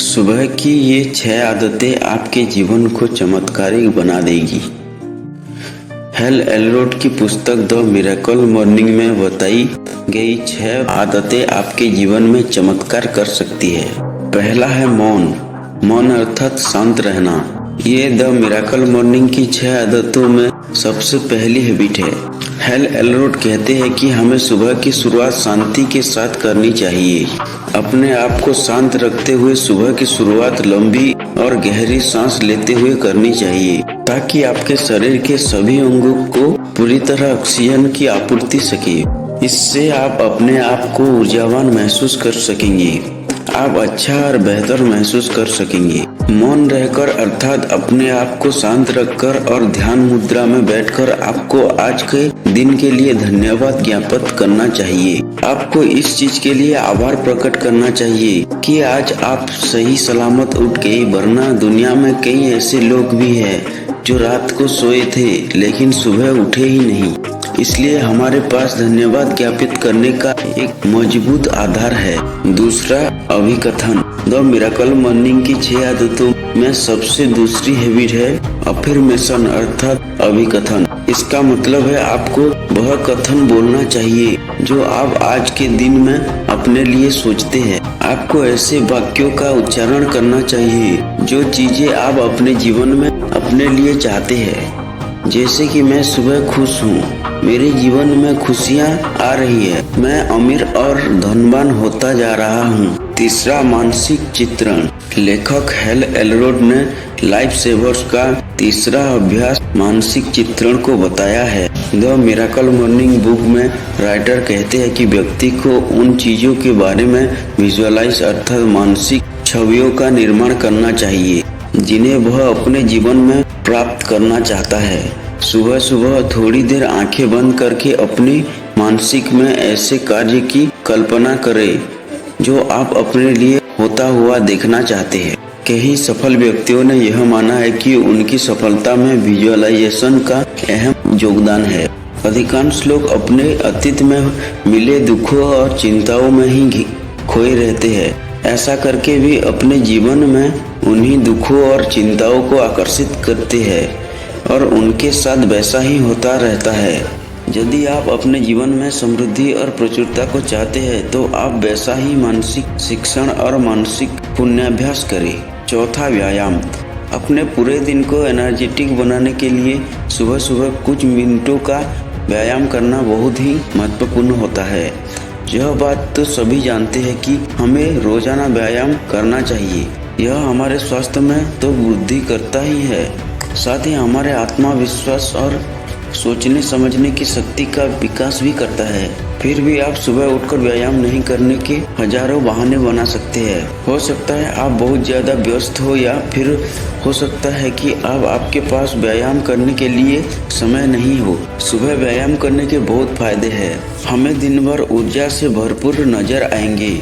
सुबह की ये 6 आदतें आपके जीवन को चमत्कारिक बना देगी। हेल एलरोड की पुस्तक द मिरेकल मॉर्निंग में बताई गई 6 आदतें आपके जीवन में चमत्कार कर सकती है। पहला है मौन। मौन अर्थात शांत रहना। ये द मिरेकल मॉर्निंग की 6 आदतों में सबसे पहली हैबिट है। हेल एलरोड कहते हैं कि हमें सुबह की शुरुआत शांति के साथ करनी चाहिए। अपने आप को शांत रखते हुए सुबह की शुरुआत लंबी और गहरी सांस लेते हुए करनी चाहिए, ताकि आपके शरीर के सभी अंगों को पूरी तरह ऑक्सीजन की आपूर्ति सके। इससे आप अपने आप को ऊर्जावान महसूस कर सकेंगे। आप अच्छा और बेहतर महसूस कर सकेंगे। मौन रहकर अर्थात अपने आप को शांत रखकर और ध्यान मुद्रा में बैठकर आपको आज के दिन के लिए धन्यवाद ज्ञापित करना चाहिए। आपको इस चीज के लिए आभार प्रकट करना चाहिए कि आज आप सही सलामत उठ गए, वरना दुनिया में कई ऐसे लोग भी हैं जो रात को सोए थे लेकिन सुबह उठे ही नहीं। इसलिए हमारे पास धन्यवाद ज्ञापित करने का एक मजबूत आधार है। दूसरा, अभिकथन। द मिरेकल मॉर्निंग की 6 आदतों में सबसे दूसरी हैबिट है अफर्मेशन अर्थात अभिकथन। इसका मतलब है आपको वह कथन बोलना चाहिए जो आप आज के दिन में अपने लिए सोचते हैं। आपको ऐसे वाक्यों का उच्चारण करना चाहिए जो चीजें आप अपने जीवन में अपने लिए चाहते हैं। जैसे कि मैं सुबह खुश हूँ, मेरे जीवन में खुशियाँ आ रही है, मैं अमीर और धनवान होता जा रहा हूँ। तीसरा, मानसिक चित्रण। लेखक हेल एलरोड ने लाइफ सेवर्स का तीसरा अभ्यास मानसिक चित्रण को बताया है। द मिरेकल मॉर्निंग बुक में राइटर कहते हैं कि व्यक्ति को उन चीजों के बारे में विजुअलाइज अर्थात मानसिक छवियों का निर्माण करना चाहिए जिन्हें वह अपने जीवन में प्राप्त करना चाहता है। सुबह सुबह थोड़ी देर आंखें बंद करके अपनी मानसिक में ऐसे कार्य की कल्पना करें जो आप अपने लिए होता हुआ देखना चाहते हैं। कई सफल व्यक्तियों ने यह माना है कि उनकी सफलता में विजुअलाइजेशन का अहम योगदान है। अधिकांश लोग अपने अतीत में मिले दुखों और चिंताओं में ही खोए रहते हैं। ऐसा करके भी अपने जीवन में उन्हीं दुखों और चिंताओं को आकर्षित करते हैं और उनके साथ वैसा ही होता रहता है। यदि आप अपने जीवन में समृद्धि और प्रचुरता को चाहते हैं तो आप वैसा ही मानसिक शिक्षण और मानसिक पुण्याभ्यास करें। चौथा, व्यायाम। अपने पूरे दिन को एनर्जेटिक बनाने के लिए सुबह सुबह कुछ मिनटों का व्यायाम करना बहुत ही महत्वपूर्ण होता है। यह बात तो सभी जानते हैं कि हमें रोजाना व्यायाम करना चाहिए। यह हमारे स्वास्थ्य में तो वृद्धि करता ही है, साथ ही हमारे आत्मविश्वास और सोचने समझने की शक्ति का विकास भी करता है। फिर भी आप सुबह उठकर व्यायाम नहीं करने के हजारों बहाने बना सकते हैं। हो सकता है आप बहुत ज्यादा व्यस्त हो या फिर हो सकता है कि आपके पास व्यायाम करने के लिए समय नहीं हो। सुबह व्यायाम करने के बहुत फायदे हैं। हमें दिन भर ऊर्जा से भरपूर नजर आएंगे।